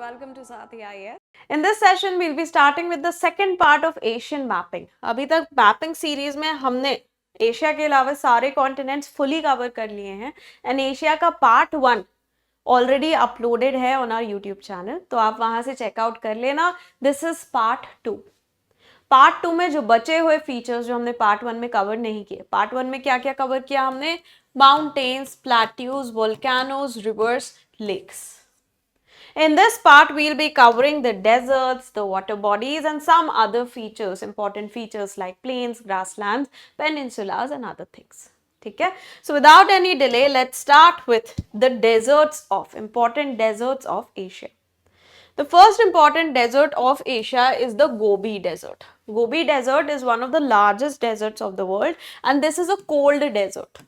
welcome to Sathi IAS. In this session, we'll be starting with the second part of Asian mapping. अभी तक mapping series में हमने Asia के अलावा सारे कॉन्टिनेंट्स फुली कवर कर लिए हैं एंड एशिया का पार्ट 1 ऑलरेडी अपलोडेड है ऑन आवर यूट्यूब चैनल, तो आप वहां से चेकआउट कर लेना. This is part 2. पार्ट 2 में जो बचे हुए फीचर्स जो हमने पार्ट 1 में कवर नहीं किए, पार्ट 1 में क्या क्या कवर किया हमने? Mountains, plateaus, volcanoes, rivers, lakes. In this part, we'll be covering the deserts, the water bodies, and some other features, important features like plains, grasslands, peninsulas, and other things. Okay? So, without any delay, let's start with the important deserts of Asia. The first important desert of Asia is the Gobi Desert. Gobi Desert is one of the largest deserts of the world, and this is a cold desert.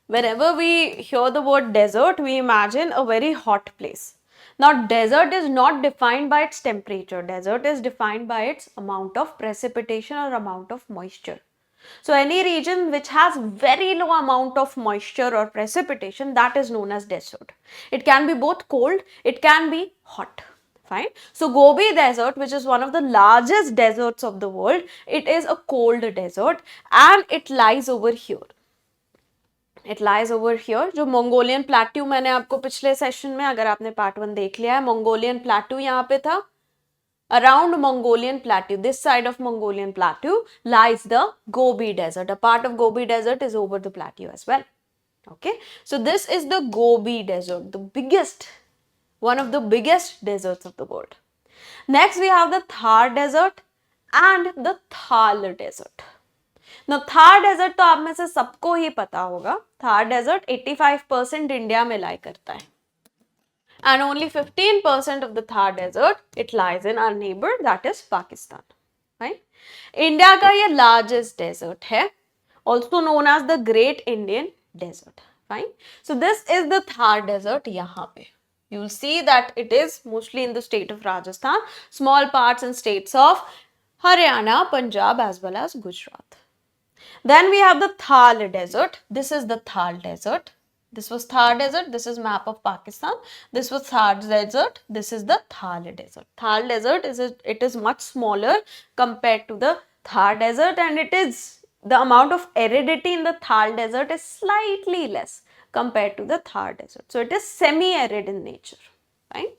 Whenever we hear the word desert, we imagine a very hot place. Now, desert is not defined by its temperature. Desert is defined by its amount of precipitation or amount of moisture. So, any region which has very low amount of moisture or precipitation, that is known as desert. It can be both cold, it can be hot. Fine. So, Gobi Desert, which is one of the largest deserts of the world, it is a cold desert and it lies over here. It lies over here. जो Mongolian plateau मैंने आपको पिछले session में, अगर आपने part 1 देख लिया है, मंगोलियन प्लेट्यू यहाँ पे था. Around Mongolian plateau, this side of Mongolian plateau lies the Gobi Desert. A part of Gobi Desert is over the plateau as well. Okay, so this is the Gobi Desert, the biggest, one of the biggest deserts of the world. Next, we have the Thar Desert and the Thal Desert. Now, Thar desert तो आप में से सबको ही पता होगा. Thar desert 85% India में लाई करता है and only 15% of the Thar desert it lies in our neighbor, that is Pakistan. Right? India का ये largest desert है, also known as the Great Indian Desert. Fine. So this is the Thar desert. यहाँ पे you will see that it is mostly in the state of Rajasthan, small parts in states of Haryana, Punjab as well as Gujarat. Then we have the Thal Desert. This is the Thal Desert. This was Thar Desert. This is map of Pakistan. This was Thar Desert. This is the Thal Desert. Thal Desert is much smaller compared to the Thar Desert, and it is the amount of aridity in the Thal Desert is slightly less compared to the Thar Desert. So it is semi-arid in nature. Right?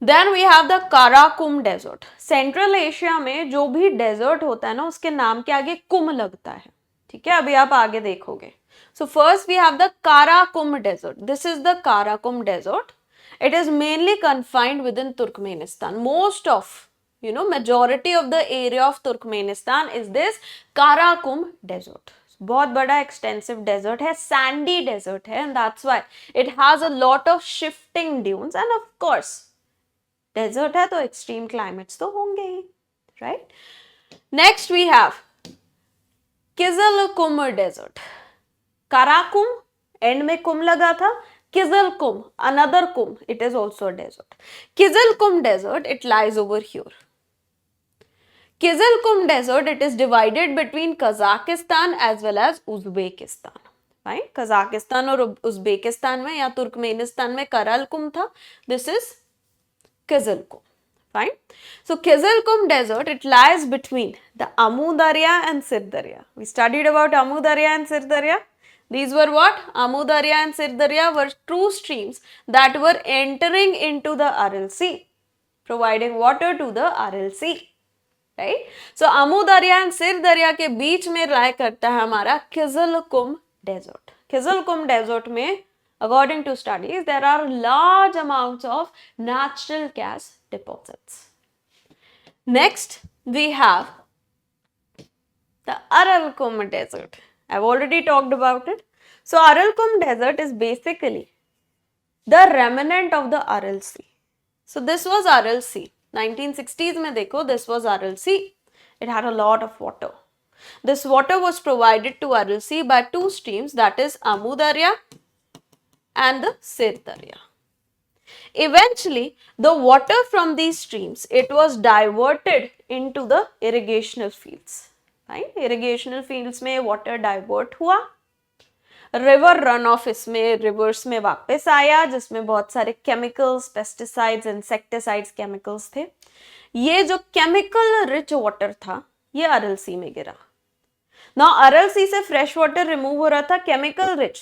Then we have the Karakum Desert. Central Asia में जो भी desert होता है ना, उसके नाम के आगे कुम लगता है. ठीक है, अभी आप आगे देखोगे. So first we have the Karakum Desert. This is the Karakum Desert. It is mainly confined within Turkmenistan. Most of, majority of the area of Turkmenistan is this Karakum Desert. बहुत बड़ा extensive desert है, sandy desert है, and that's why it has a lot of shifting dunes, and of course desert है तो extreme climates तो होंगे ही. Right. Next we have Kizilkum desert. Karakum end में कुम लगा था. किजलकुम, अनदर कुम, it is also desert. Kizilkum desert it lies over here. Kizilkum desert it is divided between Kazakhstan as well as Uzbekistan. Right. Kazakhstan और Uzbekistan में या Turkmenistan में Karakum था. This is Kizilkum. Fine. So Kizilkum Desert, it lies between the Amu Darya and Sir Darya. We studied about Amu Darya and Sir Darya. These were what? Amu Darya and Sir Darya were two streams that were entering into the Aral Sea, providing water to the Aral Sea. Right? So Amu Darya and Sir Darya के बीच में lie करता है हमारा Kizilkum Desert. Kizilkum Desert में according to studies, there are large amounts of natural gas deposits. Next, we have the Aralkum Desert. I've already talked about it. So, Aralkum Desert is basically the remnant of the Aral Sea. So, this was Aral Sea. 1960s mein dekho, this was Aral Sea. It had a lot of water. This water was provided to Aral Sea by two streams, that is Amu Darya and the Sir Darya. Eventually, the water from these streams, it was diverted into the irrigational fields. Right? Irrigational fields में water divert हुआ. River run of इसमें reverse में वापस आया, जिसमें बहुत सारे chemicals, pesticides, insecticides chemicals थे। ये जो केमिकल रिच वाटर था ये अरल सी में गिरा। ना अरल सी से फ्रेश वाटर रिमूव हो रहा था, केमिकल रिच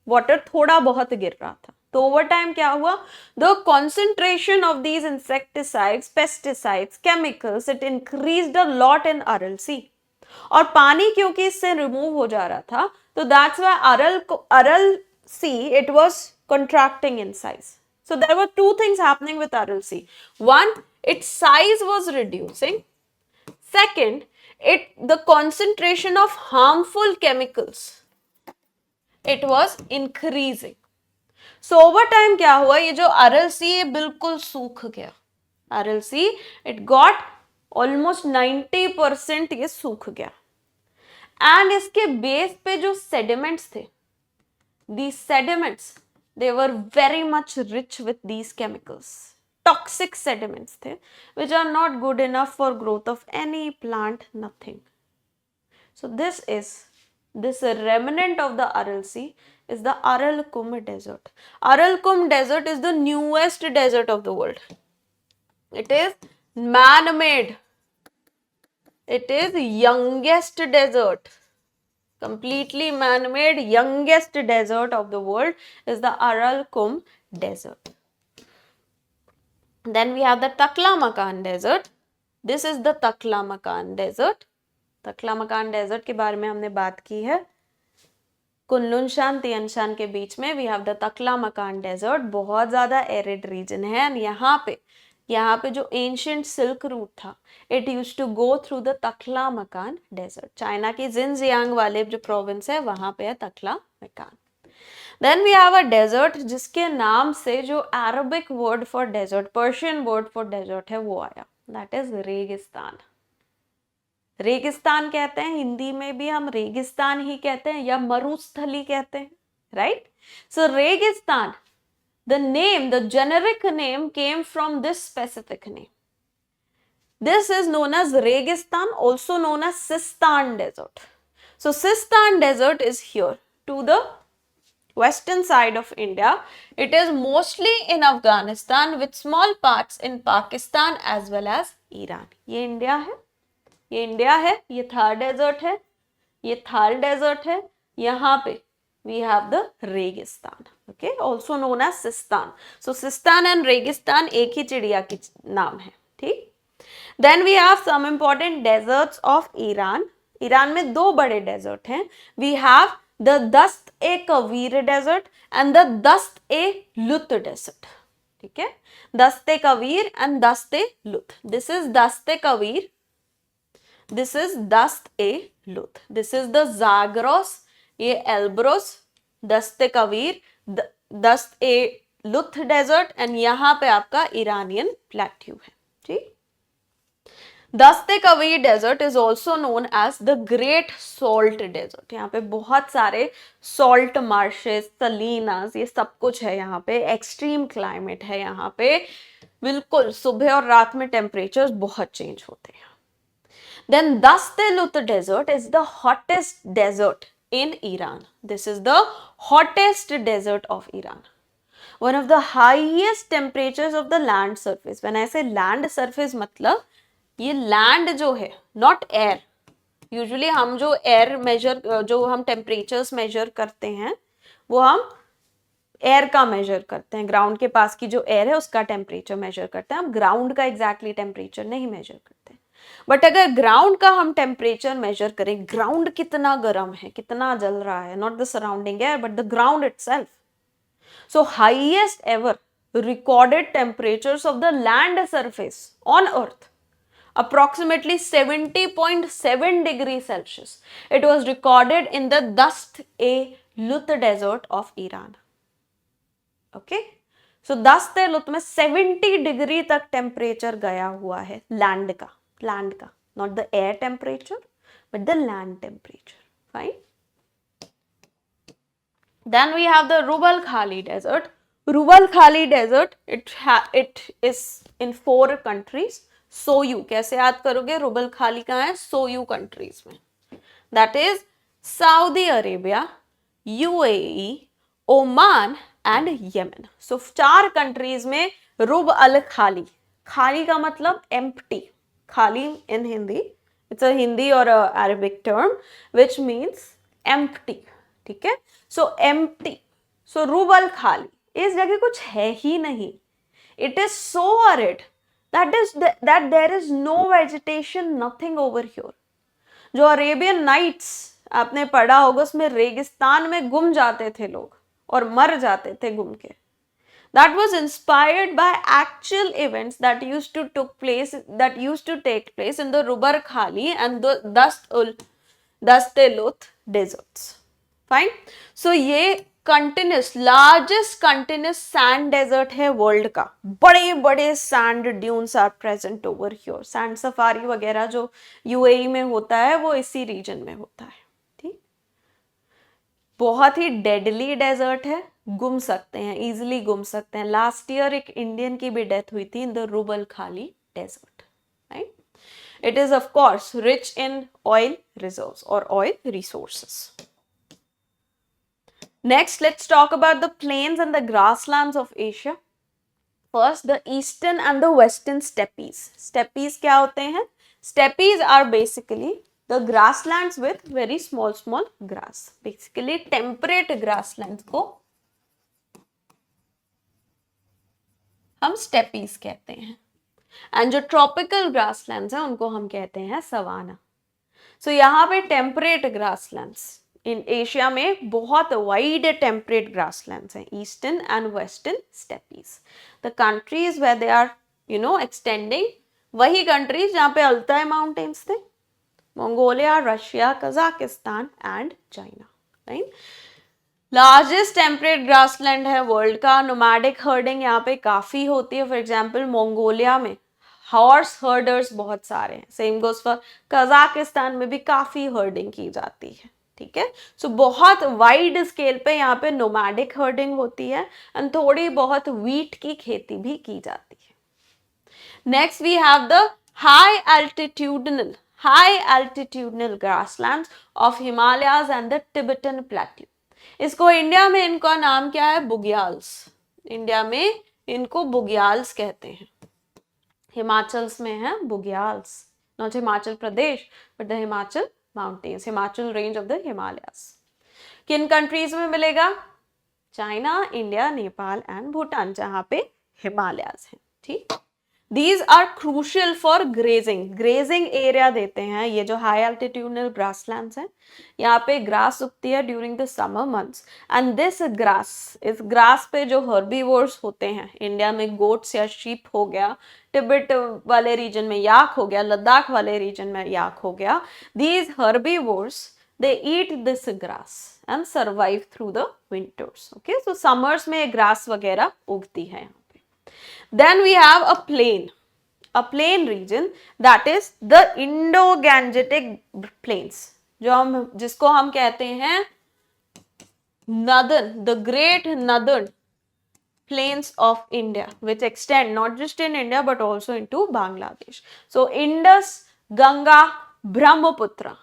वाटर थोड़ा बहुत गिर रहा था। तो ओवर टाइम क्या हुआ, the concentration of these insecticides, pesticides, chemicals, it increased a lot in Aral Sea. और पानी क्योंकि इससे रिमूव हो जा रहा था, तो that's why अरल see it was contracting in size. So there were two things happening with Aral Sea. One, its size was reducing. Second, the concentration of harmful chemicals, it was increasing. So over time क्या हुआ, ये जो Aral Sea बिल्कुल सूख गया। Aral Sea it got almost 90% ये सूख गया। एंड इसके बेस पे जो सेडिमेंट्स थे, these sediments they were very much rich with these chemicals, toxic sediments थे, which are not good enough for growth of any plant, nothing. So this remnant of the Aral Sea is the Arakum Desert. Arakum Desert is the newest desert of the world. It is man-made. It is youngest desert. Completely man-made, youngest desert of the world is the Arakum Desert. Then we have the Taklamakan Desert. This is the Taklamakan Desert. Taklamakan Desert के बारे में हमने बात की है। Kunlun Tianshan के बीच में we have the Taklamakan desert, बहुत ज़्यादा एरिड रीजन है। एंड यहाँ पे जो एंशियंट सिल्क रूट था, it use to go through the Taklamakan desert. China की जिनजियांग वाले जो प्रोविंस है वहाँ पे है तकलामकान। Then we have a desert जिसके नाम से जो Arabic word for desert, Persian word for desert है वो आया, दैट इज रेगिस्तान। रेगिस्तान कहते हैं, हिंदी में भी हम रेगिस्तान ही कहते हैं या मरुस्थली कहते हैं, राइट। सो रेगिस्तान, the name, the generic name came from this specific name. This is known as Registan, also known as Sistan Desert. So Sistan Desert is here to the western side of India. It is mostly in Afghanistan with small parts in Pakistan as well as Iran. ये India है, ये India है, ये Thar desert है, ये Thar desert है, यहाँ पे we have the Registan, okay, also known as Sistan. So Sistan and Registan एक ही चिड़िया की नाम है, ठीक। Then we have some important deserts of Iran. Iran में दो बड़े डेजर्ट हैं। We have the Dast-e-Kavir desert and the Dast-e-Lut desert, ठीक है। Dast-e-Kavir and Dast-e-Lut. This is Dast-e-Kavir. This is Dast-e-Lut. This is the Zagros, ये Elburz, Dasht e Kavir, Dasht e Lut desert and यहाँ पे आपका इरानियन प्लेट्यू है, ठीक। Dasht e Kavir desert is also known as the great salt desert. यहाँ पे बहुत सारे सॉल्ट मार्शेस, सलीनास, ये सब कुछ है यहाँ पे। एक्सट्रीम क्लाइमेट है यहाँ पे, बिल्कुल सुबह और रात में टेम्परेचर्स बहुत चेंज होते हैं। Then Dast-e-Lut desert is the hottest desert in Iran. This is the hottest desert of Iran. One of the highest temperatures of the land surface. When I say land surface, मतलब ये land जो है, not air. Usually हम जो air measure, जो हम temperatures measure करते हैं, वो हम एयर का मेजर करते हैं। ग्राउंड के पास की जो एयर है उसका टेम्परेचर मेजर करते हैं, हम ग्राउंड का एग्जैक्टली टेम्परेचर नहीं मेजर करते। बट अगर ग्राउंड का हम टेम्परेचर मेजर करें, ग्राउंड कितना गर्म है, कितना जल रहा है, not the surrounding air but the ground itself. So highest ever recorded temperatures of the land surface on earth, approximately 70.7 degrees Celsius. It was recorded in the Dast-e-Lut desert of Iran. Okay, so Dast-e-Lut में 70 degree तक temperature गया हुआ है land का, not the air temperature but the land temperature. Fine. Then we have the Rub al-Khali desert. Rub al-Khali desert, it is in 4 countries. सोयू कैसे याद करोगे, रुब अल-खाली कहाँ है, सोयू कंट्रीज में, that is Saudi Arabia, UAE, Oman and Yemen. So 4 countries में रुब अल खाली, खाली का मतलब एम्प्टी, खाली इन हिंदी, इट्स अ हिंदी और Arabic term which means empty, ठीक है। सो एम्प्टी, सो रुब अल खाली, इस जगह कुछ है ही नहीं, it is so arid that there is no vegetation, nothing over here। जो अरेबियन नाइट्स आपने पढ़ा होगा, उसमें रेगिस्तान में गुम जाते थे लोग और मर जाते थे गुम के। That was inspired by actual events that used to take place in the Rubar Khali and the Dastelut deserts। Fine। So ये continuous largest continuous sand desert है वर्ल्ड का, बड़े बड़े sand dunes are present over here. Sand safari वगैरह जो UAE में होता है वो इसी रीजन में होता है, ठीक। बहुत ही डेडली डेजर्ट है, गुम सकते हैं, इजिली गुम सकते हैं। लास्ट ईयर एक इंडियन की भी डेथ हुई थी in the Rub al Khali desert, right. It is of course rich in oil reserves और oil resources. Next, let's talk about the plains and the grasslands of Asia. First, the eastern and the western steppes. Steppes क्या होते हैं? Steppes are basically the grasslands with very small grass. Basically, temperate grasslands को हम steppes कहते हैं। And जो tropical grasslands हैं उनको हम कहते हैं savanna. So यहाँ पे temperate grasslands इन एशिया में बहुत वाइड टेम्परेट ग्रासलैंड्स हैं, eastern and western steppes. The countries where they are extending, वही कंट्रीज जहाँ पे अल्ताई माउंटेन्स थे, Mongolia, Russia, Kazakhstan and China, right. Largest temperate grassland है वर्ल्ड का। नोमैडिक हर्डिंग यहाँ पे काफी होती है। फॉर एग्जाम्पल मंगोलिया में हॉर्स हर्डर्स बहुत सारे हैं। सेम गोज फॉर कजाकिस्तान में भी काफी हर्डिंग की जाती है, ठीक है। सो बहुत वाइड स्केल पे यहाँ पे नोमैडिक हर्डिंग होती है एंड थोड़ी बहुत व्हीट की खेती भी की जाती है। Next we have the high altitudinal grasslands of Himalayas and the Tibetan plateau. इसको इंडिया में इनका नाम क्या है? बुग्याल्स। इंडिया में इनको बुग्याल्स कहते हैं। हिमाचल्स में है bugyals, not Himachal Pradesh but the Himachal mountains, Himachal range of the Himalayas. किन कंट्रीज में मिलेगा? China, India, Nepal and Bhutan, जहां पे हिमालयास हैं, ठीक। These are crucial for grazing। Grazing area देते हैं ये जो हाई एल्टीट्यूडनल ग्रासलैंड्स हैं। यहाँ पे ग्रास उगती है during the summer months and this grass, इस ग्रास पे जो हर्बीवोर्स होते हैं, इंडिया में गोट्स या शीप हो गया, तिब्बत वाले रीजन में याक हो गया, लद्दाख वाले रीजन में याक हो गया। These herbivores they eat this grass and survive through the winters। Okay, so summers में ग्रास वगैरह उगती है यहाँ पे। Then we have a plain region that is the Indo-Gangetic plains, जिसको हम कहते हैं the great northern plains of India, which extend not just in India but also into Bangladesh। So Indus, Ganga, Brahmaputra,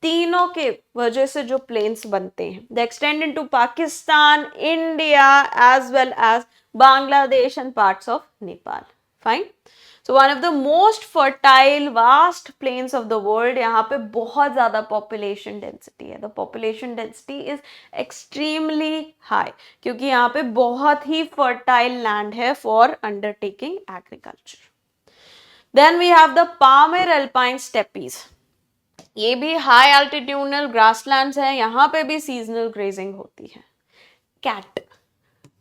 तीनों के वजह से जो planes बनते हैं, they extend into Pakistan, India as well as Bangladesh and parts of Nepal। Fine। So one of the most fertile vast plains of the world, यहाँ पे बहुत ज़्यादा population density है। The population density is extremely high क्योंकि यहाँ पे बहुत ही fertile land है for undertaking agriculture। Then we have the Pamir Alpine Steppes। ये भी हाई एल्टीट्यूडनल ग्रासलैंड्स है, यहाँ पे भी सीजनल ग्रेजिंग होती है। कैट,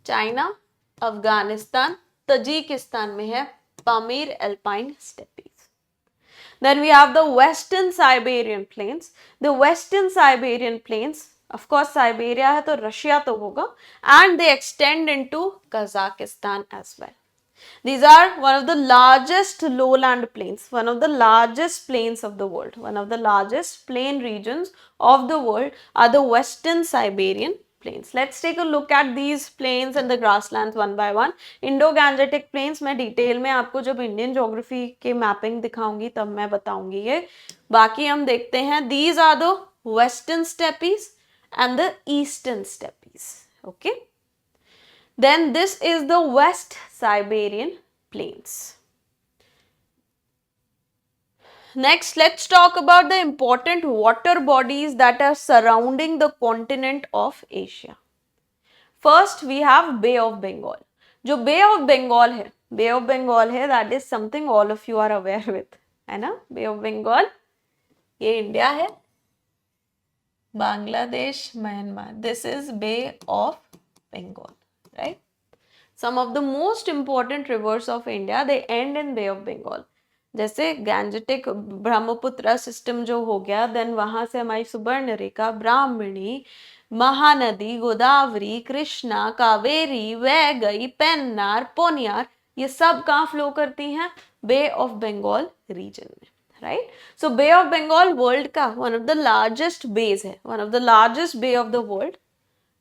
चाइना, अफगानिस्तान, तजिकिस्तान में है Pamir alpine steppes. Then we have the Western Siberian Plains। The Western Siberian Plains, of course Siberia है तो रशिया तो होगा, and they extend into Kazakhstan as well। These are one of the largest lowland plains, one of the largest plains of the world, one of the largest plain regions of the world are the Western Siberian plains। Let's take a look at these plains and the grasslands one by one। Indo-Gangetic plains मैं detail में आपको जब Indian geography के mapping दिखाऊंगी तब मैं बताऊंगी ये। बाकी हम देखते हैं, these are the Western steppes and the eastern steppes. Okay. Then this is the West Siberian plains. Next, let's talk about the important water bodies that are surrounding the continent of Asia. First, we have Bay of Bengal. जो Bay of Bengal है, that is something all of you are aware with, है ना? Bay of Bengal, ये India है, Bangladesh, Myanmar. This is Bay of Bengal, right? Some of the most important rivers of India, they end in Bay of Bengal. जैसे Gangetic Brahmaputra system जो हो गया, then वहां से हमारी सुवर्णरेखा, ब्राह्मणी, महानदी, गोदावरी, कृष्णा, कावेरी, वैगई, पेन्नार, पोनियार, ये सब कहाँ फ्लो करती हैं? बे ऑफ बंगाल रीजन में, right? So bay of Bengal world का one of the largest bays है, one of the largest bay of the world.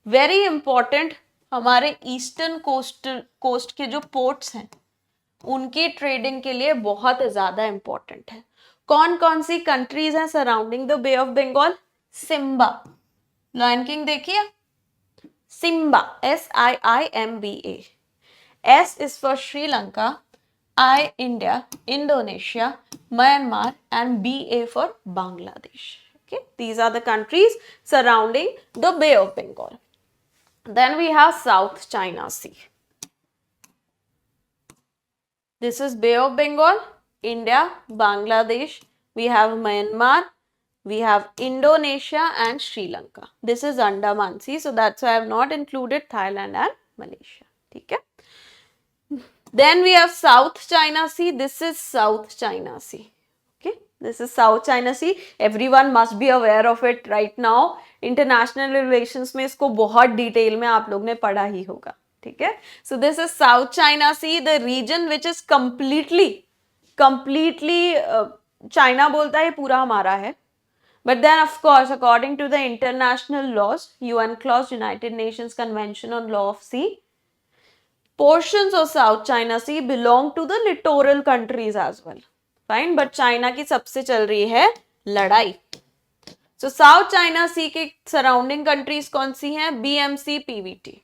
Very important, हमारे ईस्टर्न कोस्ट के जो पोर्ट्स हैं उनकी ट्रेडिंग के लिए बहुत ज्यादा इंपॉर्टेंट है. कौन कौन सी कंट्रीज हैं surrounding the bay of Bengal? Simba, Lion King देखिए, Simba, SIIMBA. S is for Sri Lanka, I India, Indonesia, Myanmar, and BA for Bangladesh. Okay, these are the countries surrounding the Bay of Bengal. Then we have South China Sea. This is Bay of Bengal, India, Bangladesh, we have Myanmar, we have Indonesia and Sri Lanka. This is Andaman Sea, so that's why I have not included Thailand and Malaysia. Okay? Then we have South China Sea. This is South China Sea. Okay, this is South China Sea. Everyone must be aware of it right now. International relations में इसको बहुत detail में आप लोग ने पढ़ा ही होगा. ठीक है? So this is South China Sea, the region which is completely China बोलता है पूरा हमारा है. But then of course according to the international laws, UN clause, United Nations Convention on Law of Sea, portions of South China Sea belong to the littoral countries as well. Fine, but China की सबसे चल रही है लड़ाई. So South China Sea के surrounding countries कौन सी हैं? BMC, PVT.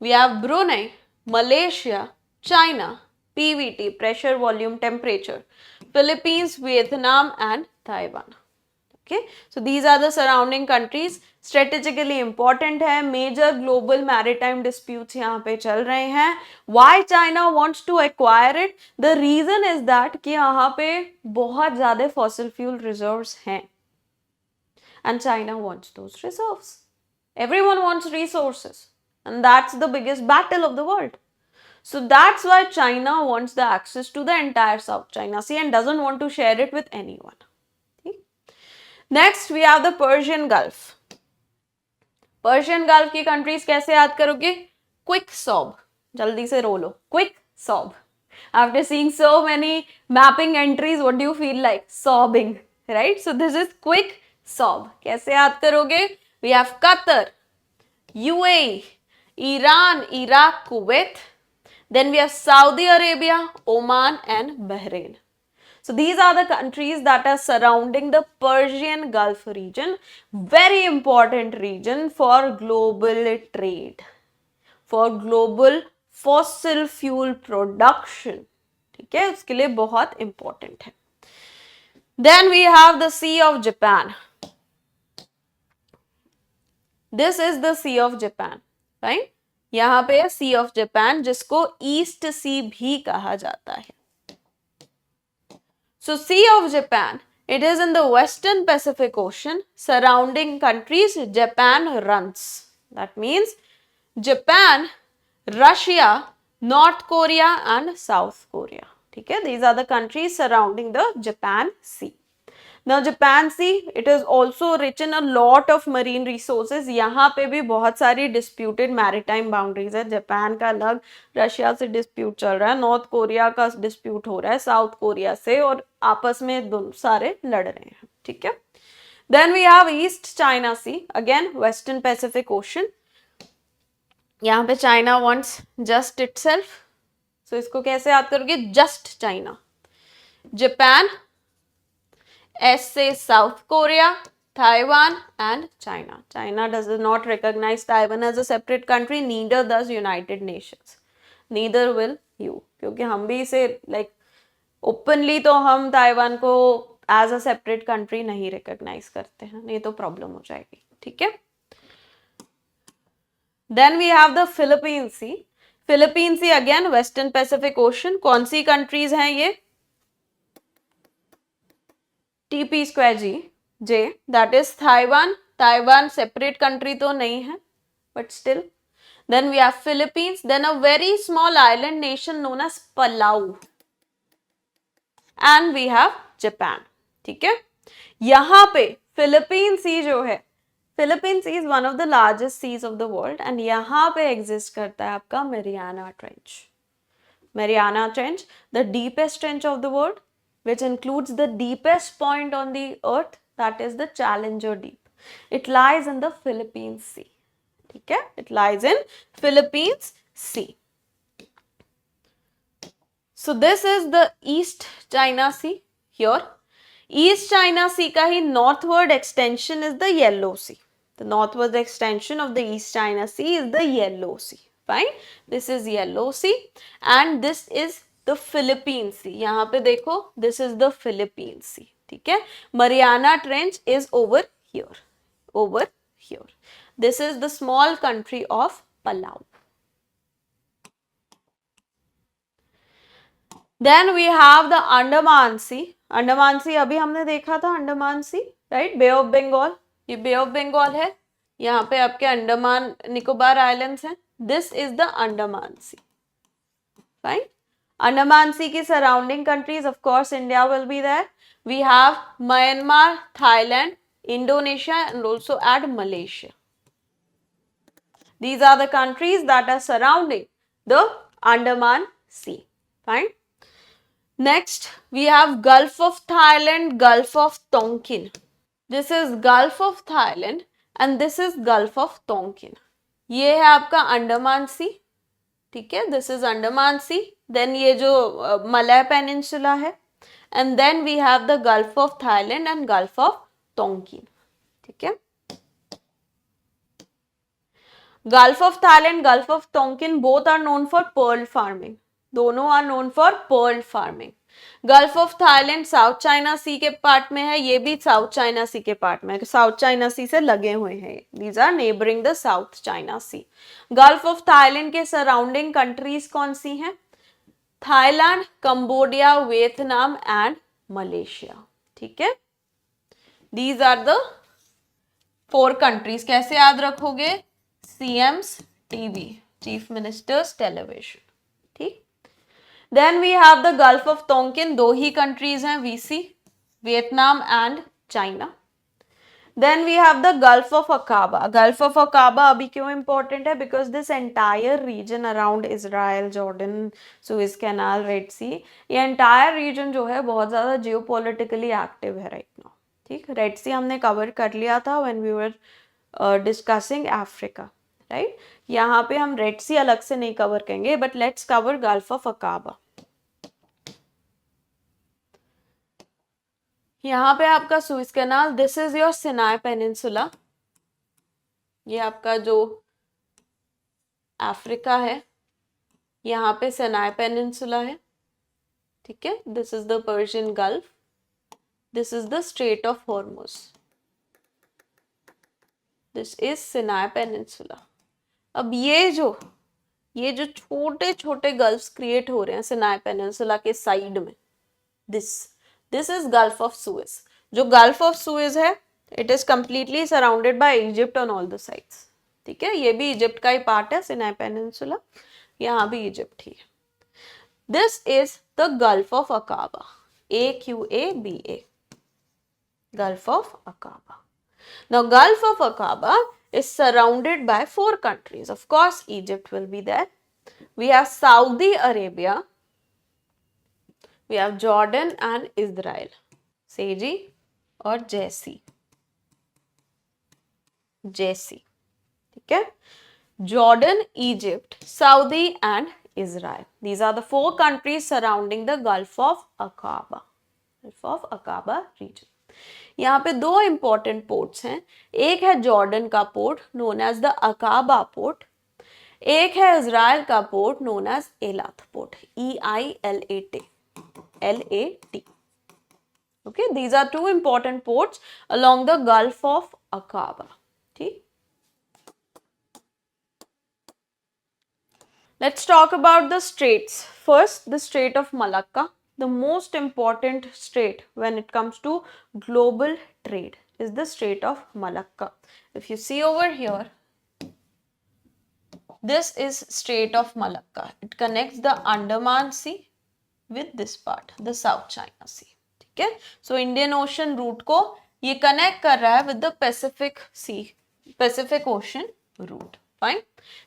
We have Brunei, Malaysia, China, PVT, pressure, volume, temperature, Philippines, Vietnam, and Taiwan. Okay, so these are the surrounding countries. Strategically important है, major global maritime disputes यहाँ पे चल रहे हैं. Why China wants to acquire it? The reason is that कि यहाँ पे बहुत ज़्यादा fossil fuel reserves हैं, and China wants those reserves. Everyone wants resources, and that's the biggest battle of the world. So that's why China wants the access to the entire South China Sea and doesn't want to share it with anyone. Next, we have the Persian Gulf. Persian Gulf की countries कैसे याद करोगे? Quick sob. जल्दी से रो लो. Quick sob. After seeing so many mapping entries, what do you feel like? Sobbing, right? So this is quick sob. कैसे याद करोगे? We have Qatar, UAE, Iran, Iraq, Kuwait. Then we have Saudi Arabia, Oman, and Bahrain. So these are the countries that are surrounding the Persian Gulf region. Very important region for global trade, for global fossil fuel production. ठीक है, उसके लिए बहुत important है. Then we have the Sea of Japan. This is the Sea of Japan, right? यहाँ पे Sea of Japan जिसको East Sea भी कहा जाता है. So Sea of Japan, it is in the Western Pacific Ocean. Surrounding countries, Japan runs. That means Japan, Russia, North Korea and South Korea. Okay? These are the countries surrounding the Japan Sea. Now Japan Sea, it is also rich in a lot of marine resources. यहाँ पे भी बहुत सारी disputed maritime boundaries है. Japan का अलग, Russia से dispute चल रहा है, नॉर्थ कोरिया का dispute हो रहा है साउथ कोरिया से, और आपस में दोनों सारे लड़ रहे हैं. ठीक है. Then we have East China Sea, again Western Pacific Ocean. यहाँ पे China wants just itself. So इसको कैसे याद करोगे? Just China. Japan, S से South Korea, Taiwan and China. China does not recognize Taiwan as a separate country, neither does United Nations. Neither will you. क्योंकि हम भी इसे like ओपनली तो हम ताइवान को एज अ सेपरेट कंट्री नहीं recognise करते हैं, नहीं तो प्रॉब्लम हो जाएगी. ठीक है. Then we have the Philippine Sea. Philippine Sea again western Pacific Ocean. कौन सी कंट्रीज हैं ये? TP square G J, that is Taiwan. Taiwan separate country तो नहीं है but still. Then we have Philippines. Then a very small island nation known as Palau. And we have Japan. ठीक है. यहां पे फिलीपीन सी जो है, Philippine Sea is one of the largest seas of the world and यहां पे exist करता है आपका Mariana Trench. Mariana Trench, the deepest trench of the world, which includes the deepest point on the earth, that is the Challenger Deep. It lies in the Philippines Sea. ठीक है. It lies in Philippines Sea. So this is the East China Sea here. East China Sea का ही northward extension is the Yellow Sea. The northward extension of the East China Sea is the Yellow Sea. Fine. This is Yellow Sea and this is the Philippine Sea. यहाँ पे देखो, this is the Philippine Sea. ठीक है. Mariana Trench is over here. Over here. This is the small country of Palau. Then we have the Andaman Sea. Andaman सी अभी हमने देखा था, Andaman Sea, right. Bay of Bengal, ये बे ऑफ बंगाल है. यहाँ पे आपके अंडमान निकोबार आइलैंड्स हैं. This is the Andaman Sea. Fine. Andaman Sea की surrounding countries, of course India will be there. We have Myanmar, Thailand, Indonesia and also add Malaysia. These are the countries that are surrounding the Andaman Sea. Fine. Next, we have Gulf of Thailand, Gulf of Tonkin. This is Gulf of Thailand and this is Gulf of Tonkin. ये है आपका अंडमान सी. ठीक है. This is Andaman C. Then ये जो Malay peninsula है. And then we have the Gulf of Thailand and Gulf of Tonkin. ठीक है. Gulf of Thailand, Gulf of Tonkin, both are known for pearl farming. दोनों are known for pearl farming. Gulf of Thailand South China Sea के part में है, ये भी south China Sea के part में है, साउथ चाइना सी से लगे हुए हैं. These are neighboring the South China Sea. Gulf of Thailand के सराउंडिंग कंट्रीज कौन सी हैं? Thailand, Cambodia, Vietnam and Malaysia. ठीक है. These are the 4 countries. कैसे याद रखोगे? CM's TV, Chief Minister's Television. ठीक. Then we have the Gulf of Tonkin. 2 he countries हैं, VC, Vietnam and China. Then we have the Gulf of Aqaba. Gulf of Aqaba अभी क्यों important है? Because this entire region around Israel, Jordan, Suez Canal, Red Sea, ये entire region जो है बहुत ज़्यादा geopolitically active है right now. ठीक. Red Sea हमने cover कर लिया था when we were discussing Africa. Right. यहाँ पे हम रेड सी अलग से नहीं कवर करेंगे but let's cover gulf of Aqaba. यहाँ पे आपका Suez canal. This is your Sinai peninsula. ये आपका जो अफ्रीका है, यहाँ पे सिनाई पेनिनसुला है. ठीक है. This is the Persian gulf. This is the straight of Hormuz. This is Sinai peninsula. अब ये जो छोटे छोटे गल्फ्स क्रिएट हो रहे हैं सिनाई पेनिनसुला के साइड में, this is gulf of Suez. जो गल्फ ऑफ सुएज है, it is completely surrounded by Egypt on all the sides. ठीक है. ये भी इजिप्ट का ही पार्ट है, सिनाई पेनिनसुला. यहाँ भी इजिप्ट ही है. This is the gulf of Aqaba. AQABA. Gulf of Aqaba. Now Gulf of Aqaba is surrounded by 4 countries. Of course, Egypt will be there. We have Saudi Arabia. We have Jordan and Israel. Seji or Jesse. ठीक है. Jordan, Egypt, Saudi and Israel. These are the 4 countries surrounding the Gulf of Aqaba. Gulf of Aqaba region. यहाँ पे दो important ports हैं, एक है Jordan का port known as the Aqaba port, एक है इजराइल का port known as Eilat port, EILAT. Okay, these are two important ports along the Gulf of Aqaba. ठीक. Let's talk about the straits. First, the Strait of Malacca, the most important strait when it comes to global trade is the Strait of Malacca. If you see over here, this is Strait of Malacca. It connects the Andaman Sea with this part, the South China Sea. ठीक है, so Indian ocean root को ये connect कर रहा है with the Pacific sea, Pacific Ocean route. Fine.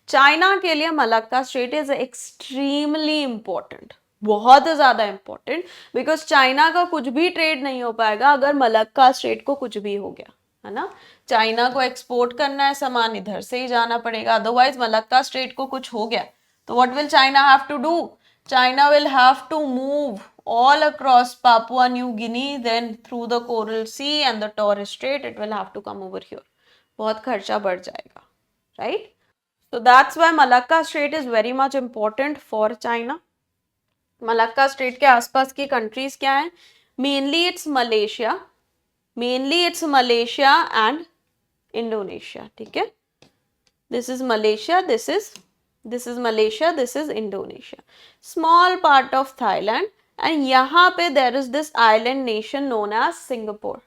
China के लिए Malacca Strait is extremely important, बहुत ज्यादा इंपॉर्टेंट, बिकॉज चाइना का कुछ भी ट्रेड नहीं हो पाएगा अगर मलक्का स्ट्रेट को कुछ भी हो गया, है ना. चाइना को एक्सपोर्ट करना है सामान, इधर से ही जाना पड़ेगा, अदरवाइज मलक्का स्ट्रेट को कुछ हो गया तो what will China have to do? China will have to move all across Papua New Guinea, then through the Coral Sea and the Torres Strait, it will have to come over here. बहुत खर्चा बढ़ जाएगा, right? So that's why Malacca Strait is very much important for China. Malacca Strait के आसपास की countries क्या हैं? Mainly it's Malaysia and Indonesia. ठीक है? This is Malaysia, this is Malaysia, this is Indonesia. Small part of Thailand, and यहाँ पे there is this island nation known as Singapore.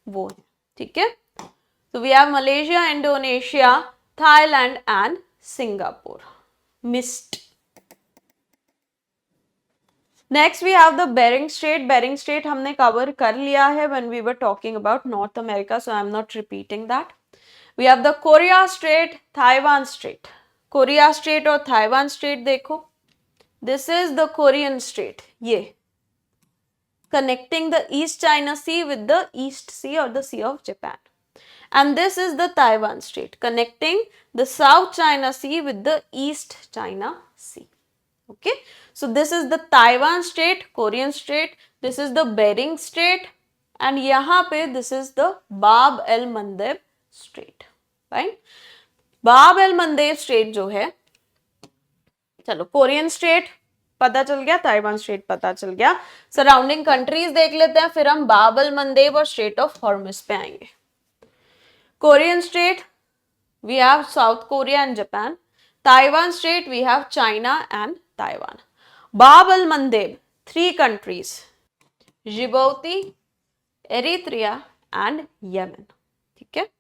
वो है, ठीक है. So we have Malaysia, Indonesia, Thailand and Singapore. Missed. Next we have the Bering Strait. Bering Strait हमने cover कर लिया है when we were talking about North America, so I am not repeating that. We have the Korea Strait, Taiwan Strait. Korea Strait और Taiwan Strait देखो, this is the Korean Strait, ये connecting the East China Sea with the East Sea और the Sea of Japan, and this is the Taiwan Strait connecting the South China Sea with the East China Sea. Okay, so this is the Taiwan Strait, Korean Strait, this is the Bering Strait, and यहाँ पे this is the Bab el Mandeb straight. Right, बाब el Mandeb straight जो है, चलो Korean straight पता चल गया, Taiwan straight पता चल गया, सराउंडिंग कंट्रीज देख लेते हैं, फिर हम बाब एल मंदेब और स्ट्रेट ऑफ हॉर्मुज पे आएंगे. Korean Strait we have South Korea and Japan, Taiwan Strait we have China and Taiwan. Bab el Mandeb 3 countries, Djibouti, Eritrea and Yemen. ठीक है,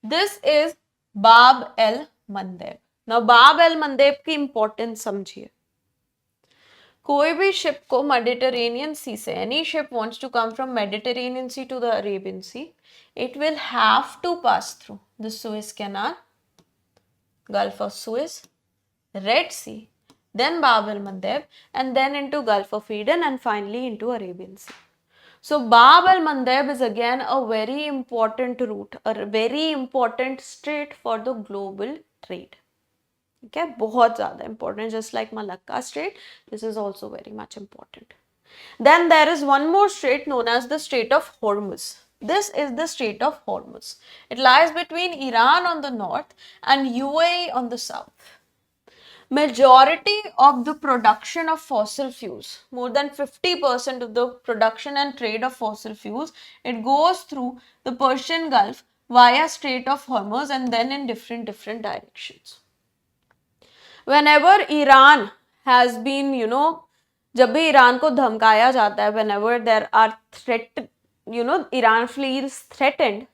This is Bab el Mandeb. Now Bab el Mandeb की importance समझिए. कोई भी ship को Mediterranean Sea से, any ship wants to come from Mediterranean Sea to the Arabian Sea, it will have to pass through the Suez Canal, Gulf of Suez, Red Sea, then Bab el Mandeb, and then into Gulf of Eden, and finally into Arabian Sea. So Bab el Mandeb is again a very important route, a very important strait for the global trade. Okay, बहुत ज़्यादा important, just like Malacca Strait, this is also very much important. Then there is one more strait known as the Strait of Hormuz. This is the Strait of Hormuz. It lies between Iran on the north and UAE on the south. Majority of the production of fossil fuels, more than 50% of the production and trade of fossil fuels, it goes through the Persian Gulf via Strait of Hormuz and then in different directions. Whenever Iran has been, जब भी Iran को धमकाया जाता है, whenever there are threat, Iran feels threatened,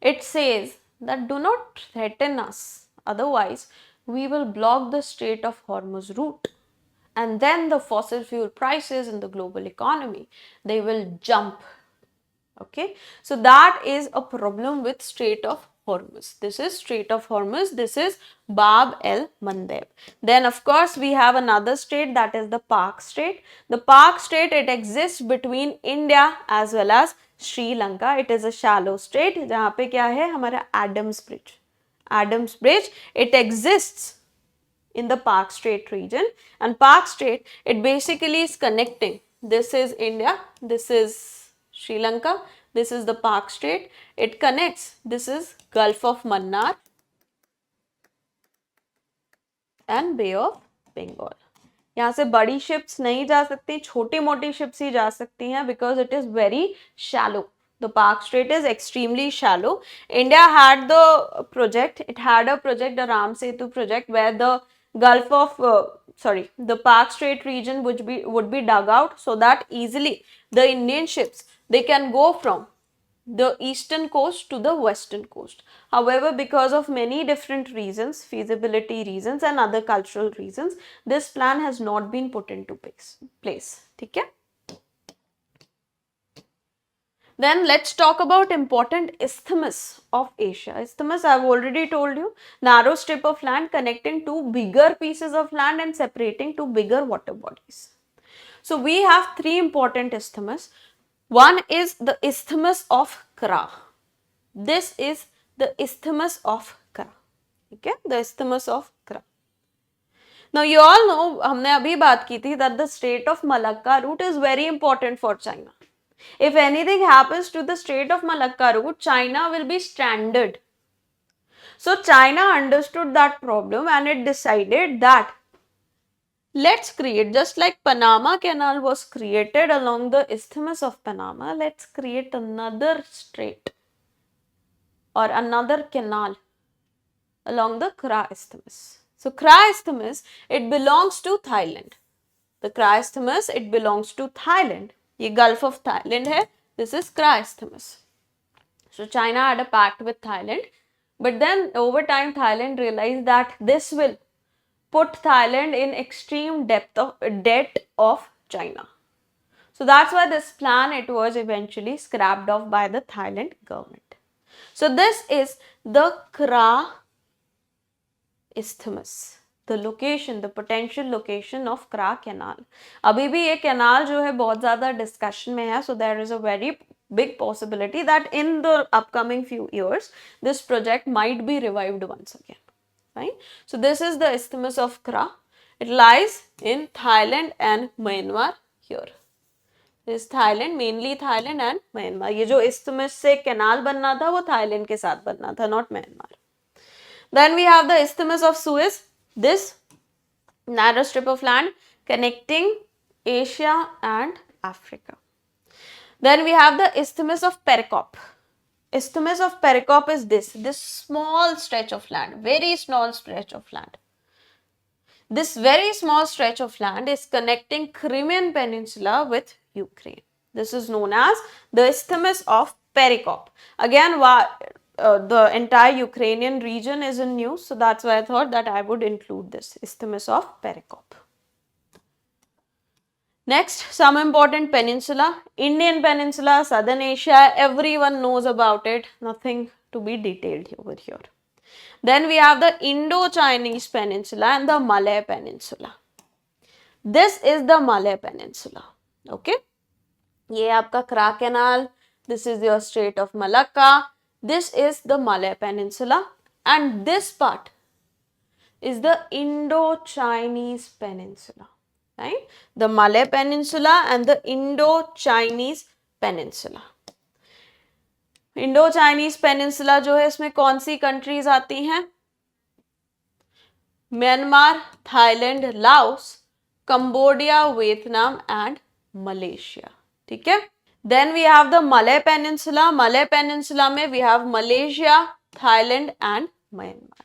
it says that do not threaten us, otherwise we will block the Strait of Hormuz route, and then the fossil fuel prices in the global economy, they will jump. Okay, so that is a problem with Strait of Hormuz. This is Strait of Hormuz, this is Bab el Mandeb. Then of course we have another strait, that is the Pak Strait. The Pak Strait, it exists between India as well as Sri Lanka. It is a shallow strait, जहाँ पे क्या है हमारा Adams Bridge, it exists in the Pak Strait region, and Pak Strait, it basically is connecting This is India, this is Sri Lanka, this is the Pak Strait. It connects. This is Gulf of Mannar and Bay of Bengal. यहाँ से बड़ी ships नहीं जा सकती, छोटी मोटी ships ही जा सकती हैं because it is very shallow. The Pak Strait is extremely shallow. India had the project, it had a project, the Ram Setu project, where the Gulf of, the Pak Strait region would be dug out so that easily the Indian ships, they can go from the eastern coast to the western coast. However, because of many different reasons, feasibility reasons and other cultural reasons, this plan has not been put into place. Okay? Then let's talk about important isthmus of Asia. Isthmus, I've already told you, narrow strip of land connecting two bigger pieces of land and separating two bigger water bodies. So we have three important isthmus. One is the Isthmus of Kra. This is the Isthmus of Kra. Okay, the Isthmus of Kra. Now you all know, हमने अभी बात की थी that the Strait of Malacca route is very important for China. If anything happens to the Strait of Malacca route, China will be stranded. So China understood that problem and it decided that let's create, just like Panama Canal was created along the Isthmus of Panama, let's create another strait or another canal along the Kra Isthmus. So Kra Isthmus, it belongs to Thailand. The Kra Isthmus, it belongs to Thailand. ये Gulf of Thailand है. This is Kra Isthmus. So China had a pact with Thailand, but then over time Thailand realized that this will put Thailand in extreme debt of China. So that's why this plan, it was eventually scrapped off by the Thailand government. So this is the Kra Isthmus, the location, the potential location of Kra Canal. अभी भी ये canal जो है बहुत ज़्यादा discussion में है, so there is a very big possibility that in the upcoming few years, this project might be revived once again. Right? So this is the Isthmus of Kra. It lies in Thailand and Myanmar here. This is Thailand, mainly Thailand and Myanmar. ये जो Isthmus से canal बनना था वो Thailand के साथ बनना था, not Myanmar. Then we have the Isthmus of Suez. This narrow strip of land connecting Asia and Africa. Then we have the Isthmus of Perekop. Isthmus of Perekop is this small stretch of land, very small stretch of land. This very small stretch of land is connecting Crimean Peninsula with Ukraine. This is known as the Isthmus of Perekop. Again, the entire Ukrainian region is in news, so that's why I thought that I would include this Isthmus of Perekop. Next, some important peninsula. Indian Peninsula, Southern Asia, everyone knows about it. Nothing to be detailed over here. Then we have the Indo-Chinese Peninsula and the Malay Peninsula. This is the Malay Peninsula. Okay. ये आपका Kra Canal. This is your Strait of Malacca. This is the Malay Peninsula. And this part is the Indo-Chinese Peninsula. Right? The Malay Peninsula and the Indo-Chinese Peninsula. Indo-Chinese Peninsula जो है इसमें कौन सी countries आती हैं? Myanmar, Thailand, Laos, Cambodia, Vietnam and Malaysia. ठीक है? Then we have the Malay Peninsula. Malay Peninsula में we have Malaysia, Thailand and Myanmar.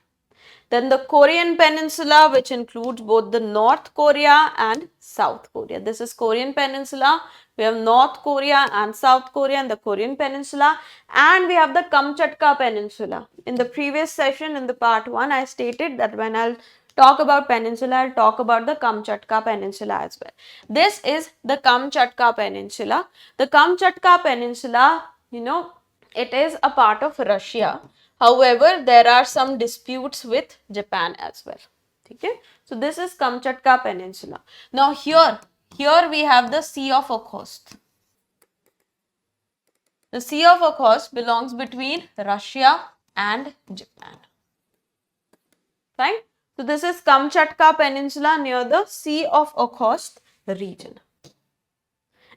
Then the Korean Peninsula, which includes both the North Korea and South Korea. This is Korean Peninsula. We have North Korea and South Korea in the Korean Peninsula. And we have the Kamchatka Peninsula. In the previous session, in the part 1, I stated that when I'll talk about peninsula, I'll talk about the Kamchatka Peninsula as well. This is the Kamchatka Peninsula. The Kamchatka Peninsula, you know, it is a part of Russia. However, there are some disputes with Japan as well. Okay? So this is Kamchatka Peninsula. Now here we have the Sea of Okhotsk. The Sea of Okhotsk belongs between Russia and Japan. Right? So this is Kamchatka Peninsula near the Sea of Okhotsk region.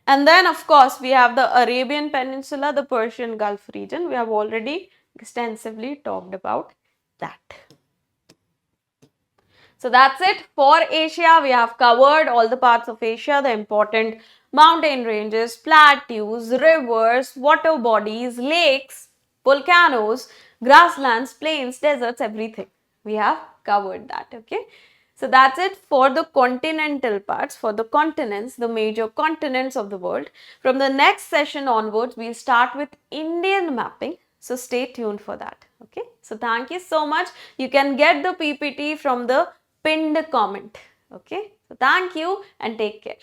And then, of course, we have the Arabian Peninsula, the Persian Gulf region. We have already extensively talked about that. So that's it for Asia. We have covered all the parts of Asia, the important mountain ranges, plateaus, rivers, water bodies, lakes, volcanoes, grasslands, plains, deserts, everything. We have covered that, okay? So that's it for the continental parts, for the continents, the major continents of the world. From the next session onwards, we'll start with Indian mapping. So stay tuned for that, okay? So thank you so much. You can get the PPT from the pinned comment, okay? So thank you and take care.